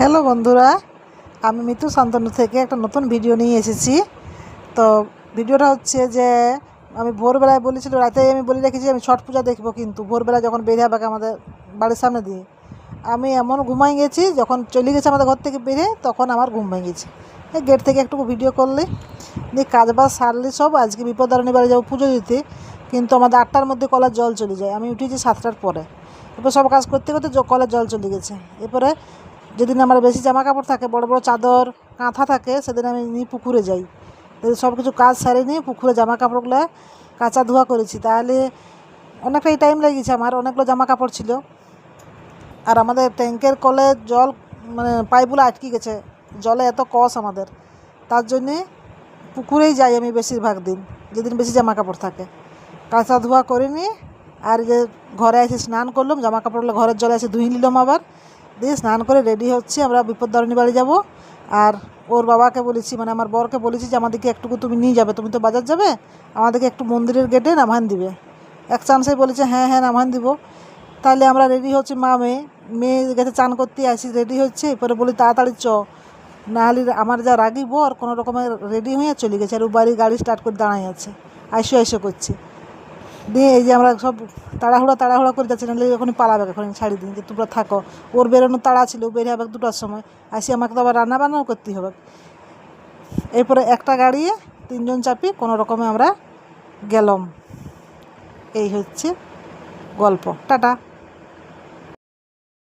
Hello বন্ধুরা, আমি মিতু শান্তনু থেকে একটা নতুন ভিডিও নিয়ে এসেছি। তো ভিডিওটা হচ্ছে যে আমি ভোরবেলায় বলেছিল, রাতেই আমি বলে রেখেছি আমি ছট পূজা দেখবো, কিন্তু ভোরবেলা যখন বেরিয়ে হবে আমাদের বাড়ির সামনে দিয়ে আমি এমন ঘুমাই গেছি, যখন চলে গেছে আমাদের ঘর থেকে বেরিয়ে তখন আমার ঘুম ভেঙে গেছে। এই গেট থেকে একটু ভিডিও করলে দিয়ে কাজ বাজ সারলে সব আজকে বিপদারণী বাড়ি যাবো পুজো দিতে, কিন্তু আমাদের 8টার মধ্যে কলের জল চলে যায়। আমি উঠেছি 7টার পরে, এরপর সব কাজ করতে করতে কলের জল চলে গেছে। এরপরে যেদিন আমার বেশি জামা কাপড় থাকে, বড় বড় চাদর কাঁথা থাকে, সেদিন আমি নিয়ে পুকুরে যাই। সব কিছু কাজ সারে নিয়ে পুকুরে জামা কাপড়গুলো কাচা ধোয়া করেছি, তাহলে অনেকটাই টাইম লেগেছে। আমার অনেকগুলো জামা কাপড় ছিল, আর আমাদের ট্যাঙ্কের কলের জল মানে পাইপগুলো আটকে গেছে, জলে এত কষ আমাদের, তার জন্যে পুকুরেই যাই আমি বেশিরভাগ দিন, যেদিন বেশি জামা কাপড় থাকে। কাচা ধোয়া করে নিয়ে আর যে ঘরে এসে স্নান করলাম, জামা কাপড়গুলো ঘরের জলে এসে ধুয়ে নিলাম, আবার দিয়ে স্নান করে রেডি হচ্ছি, আমরা বিপদদারিণী বাড়ি যাব। আর ওর বাবাকে বলেছি, মানে আমার বরকে বলেছি যে আমাদেরকে একটুকু তুমি নিয়ে যাবে, তুমি তো বাজার যাবে, আমাদেরকে একটু মন্দিরের গেটে নামান দিবে। এক চান্সে বলেছে হ্যাঁ হ্যাঁ নামান দিব। তাহলে আমরা রেডি হচ্ছি, মা মেয়ে গেছে চান করতে, আসি রেডি হচ্ছে। এরপরে বলি তাড়াতাড়ি চ, নাহলে আমার যা রাগি বর কোনো রকমের রেডি হয়ে চলে গেছে, আর ও বাড়ি গাড়ি স্টার্ট করে দাঁড়াই আছে, আইসো করছে। দিয়ে এই যে আমরা সব তাড়াহুড়া করে যাচ্ছি, নাহলে এখনই পালাবে, এখন ছাড়ি দিন যে তোমরা থাকো। ওর বেরোনোর তাড়া ছিল, ও বেরিয়ে হবে 2টার সময়, আসি আমাকে তো আবার রান্নাবান্নাও করতে হবে। এরপরে একটা গাড়িয়ে 3জন চাপি কোনো রকমে আমরা গেলাম। এই হচ্ছে গল্প। টাটা।